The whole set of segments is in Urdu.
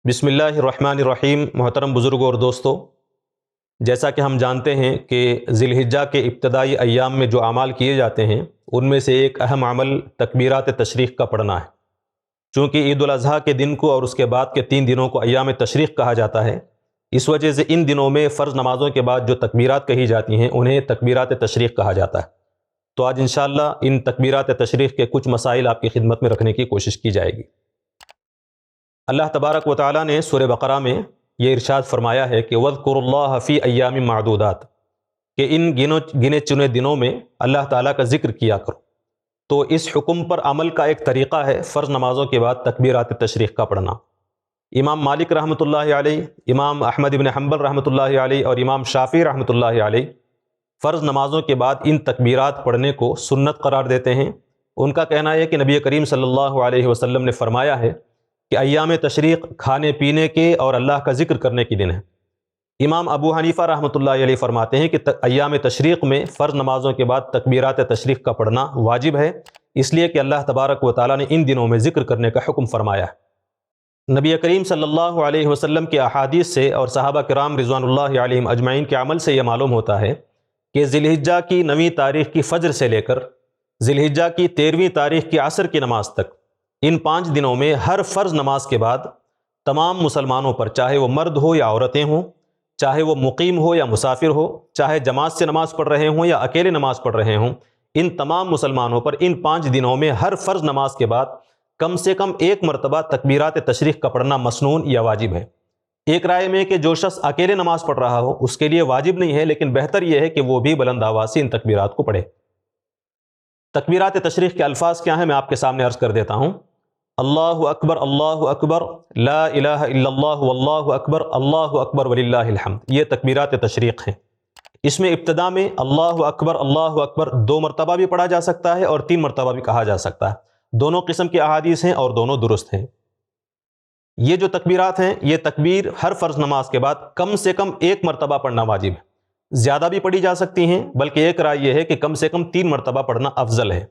بسم اللہ الرحمن الرحیم۔ محترم بزرگوں اور دوستو، جیسا کہ ہم جانتے ہیں کہ ذی الحجہ کے ابتدائی ایام میں جو اعمال کیے جاتے ہیں ان میں سے ایک اہم عمل تکبیرات تشریق کا پڑھنا ہے۔ چونکہ عید الاضحیٰ کے دن کو اور اس کے بعد کے 3 دنوں کو ایام تشریق کہا جاتا ہے، اس وجہ سے ان دنوں میں فرض نمازوں کے بعد جو تکبیرات کہی جاتی ہیں انہیں تکبیرات تشریق کہا جاتا ہے۔ تو آج انشاءاللہ ان تکبیرات تشریق کے کچھ مسائل آپ کی خدمت میں رکھنے کی کوشش کی جائے گی۔ اللہ تبارک و تعالیٰ نے سورہ بقرہ میں یہ ارشاد فرمایا ہے کہ وَاذْكُرُوا اللَّهَ فِي أَيَّامٍ مَعْدُودَاتٍ، کہ ان گنے چنے دنوں میں اللہ تعالیٰ کا ذکر کیا کرو۔ تو اس حکم پر عمل کا ایک طریقہ ہے فرض نمازوں کے بعد تکبیرات تشریق کا پڑھنا۔ امام مالک رحمۃ اللہ علیہ، امام احمد بن حنبل رحمۃ اللہ علیہ اور امام شافعی رحمۃ اللہ علیہ فرض نمازوں کے بعد ان تکبیرات پڑھنے کو سنت قرار دیتے ہیں۔ ان کا کہنا ہے کہ نبی کریم صلی اللہ علیہ وسلم نے فرمایا ہے کہ ایام تشریق کھانے پینے کے اور اللہ کا ذکر کرنے کے دن ہے۔ امام ابو حنیفہ رحمۃ اللہ علیہ فرماتے ہیں کہ ایام تشریق میں فرض نمازوں کے بعد تکبیرات تشریق کا پڑھنا واجب ہے، اس لیے کہ اللہ تبارک و تعالیٰ نے ان دنوں میں ذکر کرنے کا حکم فرمایا ہے۔ نبی کریم صلی اللہ علیہ وسلم کے احادیث سے اور صحابہ کرام رضوان اللہ علیہم اجمعین کے عمل سے یہ معلوم ہوتا ہے کہ ذی الحجہ کی 9ویں تاریخ کی فجر سے لے کر ذی الحجہ کی 13ویں تاریخ کی عصر کی نماز تک ان 5 دنوں میں ہر فرض نماز کے بعد تمام مسلمانوں پر، چاہے وہ مرد ہو یا عورتیں ہوں، چاہے وہ مقیم ہو یا مسافر ہو، چاہے جماعت سے نماز پڑھ رہے ہوں یا اکیلے نماز پڑھ رہے ہوں، ان تمام مسلمانوں پر ان 5 دنوں میں ہر فرض نماز کے بعد کم سے کم ایک مرتبہ تکبیرات تشریق کا پڑھنا مسنون یا واجب ہے۔ ایک رائے میں کہ جو شخص اکیلے نماز پڑھ رہا ہو اس کے لیے واجب نہیں ہے، لیکن بہتر یہ ہے کہ وہ بھی بلند آواز سے ان تکبیرات کو پڑھے۔ تکبیرات تشریق کے الفاظ کیا ہیں میں آپ کے سامنے عرض کر دیتا ہوں۔ اللہ اکبر لا الہ الا اللہ واللہ اکبر وللہ الحمد، یہ تکبیرات تشریق ہیں۔ اس میں ابتدا میں اللہ اکبر 2 مرتبہ بھی پڑھا جا سکتا ہے اور 3 مرتبہ بھی کہا جا سکتا ہے۔ دونوں قسم کے احادیث ہیں اور دونوں درست ہیں۔ یہ جو تکبیرات ہیں یہ تکبیر ہر فرض نماز کے بعد کم سے کم 1 مرتبہ پڑھنا واجب ہے۔ زیادہ بھی پڑھی جا سکتی ہیں، بلکہ ایک رائے یہ ہے کہ کم سے کم 3 مرتبہ پڑھنا افضل ہے۔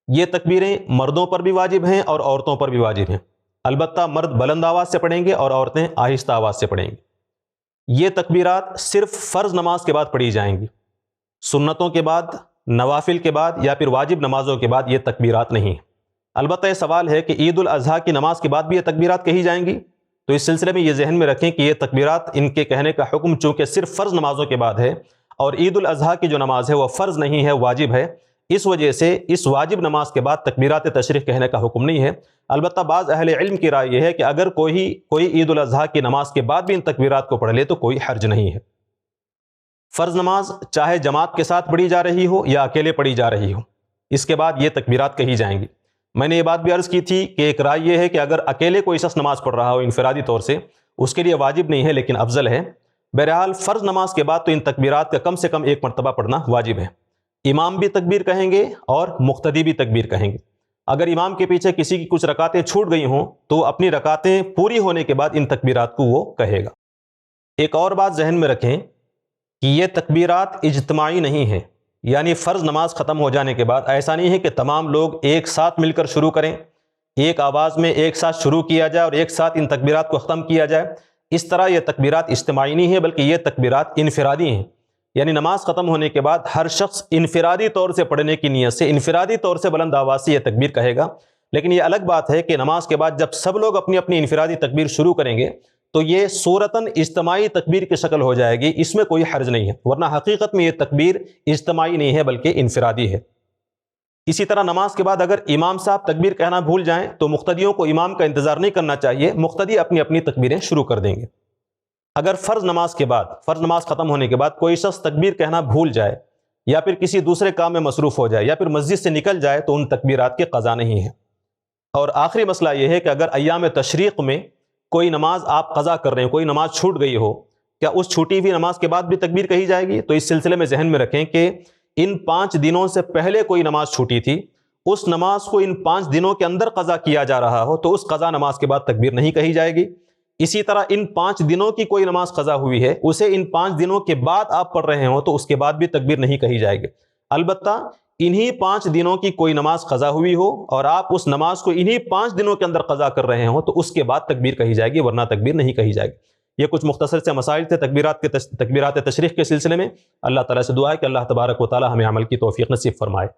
یہ تکبیریں مردوں پر بھی واجب ہیں اور عورتوں پر بھی واجب ہیں، البتہ مرد بلند آواز سے پڑھیں گے اور عورتیں آہستہ آواز سے پڑھیں گی۔ یہ تکبیرات صرف فرض نماز کے بعد پڑھی جائیں گی، سنتوں کے بعد، نوافل کے بعد یا پھر واجب نمازوں کے بعد یہ تکبیرات نہیں ہیں۔ البتہ یہ سوال ہے کہ عید الاضحیٰ کی نماز کے بعد بھی یہ تکبیرات کہی جائیں گی، تو اس سلسلے میں یہ ذہن میں رکھیں کہ یہ تکبیرات، ان کے کہنے کا حکم چونکہ صرف فرض نمازوں کے بعد ہے اور عید الاضحیٰ کی جو نماز ہے وہ فرض نہیں ہے، واجب ہے، اس وجہ سے اس واجب نماز کے بعد تکبیرات تشریق کہنے کا حکم نہیں ہے۔ البتہ بعض اہل علم کی رائے یہ ہے کہ اگر کوئی عید الاضحیٰ کی نماز کے بعد بھی ان تکبیرات کو پڑھ لے تو کوئی حرج نہیں ہے۔ فرض نماز چاہے جماعت کے ساتھ پڑھی جا رہی ہو یا اکیلے پڑھی جا رہی ہو، اس کے بعد یہ تکبیرات کہی جائیں گی۔ میں نے یہ بات بھی عرض کی تھی کہ ایک رائے یہ ہے کہ اگر اکیلے کوئی شخص نماز پڑھ رہا ہو انفرادی طور سے، اس کے لیے واجب نہیں ہے لیکن افضل ہے۔ بہرحال فرض نماز کے بعد تو ان تکبیرات کا کم سے کم 1 مرتبہ پڑھنا واجب ہے۔ امام بھی تکبیر کہیں گے اور مقتدی بھی تکبیر کہیں گے۔ اگر امام کے پیچھے کسی کی کچھ رکعتیں چھوٹ گئی ہوں تو اپنی رکعتیں پوری ہونے کے بعد ان تکبیرات کو وہ کہے گا۔ ایک اور بات ذہن میں رکھیں کہ یہ تکبیرات اجتماعی نہیں ہیں، یعنی فرض نماز ختم ہو جانے کے بعد ایسا نہیں ہے کہ تمام لوگ ایک ساتھ مل کر شروع کریں، ایک آواز میں ایک ساتھ شروع کیا جائے اور ایک ساتھ ان تکبیرات کو ختم کیا جائے۔ اس طرح یہ تکبیرات اجتماعی نہیں ہیں، بلکہ یہ تکبیرات انفرادی ہیں، یعنی نماز ختم ہونے کے بعد ہر شخص انفرادی طور سے پڑھنے کی نیت سے انفرادی طور سے بلند آواز سے یہ تکبیر کہے گا۔ لیکن یہ الگ بات ہے کہ نماز کے بعد جب سب لوگ اپنی اپنی انفرادی تکبیر شروع کریں گے تو یہ صورتاً اجتماعی تکبیر کی شکل ہو جائے گی، اس میں کوئی حرج نہیں ہے، ورنہ حقیقت میں یہ تکبیر اجتماعی نہیں ہے بلکہ انفرادی ہے۔ اسی طرح نماز کے بعد اگر امام صاحب تکبیر کہنا بھول جائیں تو مقتدیوں کو امام کا انتظار نہیں کرنا چاہیے، مقتدی اپنی اپنی تکبیریں شروع کر دیں گے۔ اگر فرض نماز ختم ہونے کے بعد کوئی شخص تکبیر کہنا بھول جائے یا پھر کسی دوسرے کام میں مصروف ہو جائے یا پھر مسجد سے نکل جائے تو ان تکبیرات کی قضا نہیں ہے۔ اور آخری مسئلہ یہ ہے کہ اگر ایام تشریق میں کوئی نماز آپ قضا کر رہے ہیں، کوئی نماز چھوٹ گئی ہو، کیا اس چھوٹی ہوئی نماز کے بعد بھی تکبیر کہی جائے گی؟ تو اس سلسلے میں ذہن میں رکھیں کہ ان 5 دنوں سے پہلے کوئی نماز چھوٹی تھی، اس نماز کو ان 5 دنوں کے اندر قضا کیا جا رہا ہو تو اس قضا نماز کے بعد تکبیر نہیں کہی جائے گی۔ اسی طرح ان 5 دنوں کی کوئی نماز قضا ہوئی ہے، اسے ان 5 دنوں کے بعد آپ پڑھ رہے ہوں تو اس کے بعد بھی تکبیر نہیں کہی جائے گی۔ البتہ انہی 5 دنوں کی کوئی نماز قضا ہوئی ہو اور آپ اس نماز کو انہی 5 دنوں کے اندر قضا کر رہے ہوں تو اس کے بعد تکبیر کہی جائے گی، ورنہ تکبیر نہیں کہی جائے گی۔ یہ کچھ مختصر سے مسائل تھے تکبیرات تشریح کے سلسلے میں۔ اللہ تعالیٰ سے دعا ہے کہ اللہ تبارک و تعالیٰ ہمیں عمل کی توفیق نصیب فرمائے۔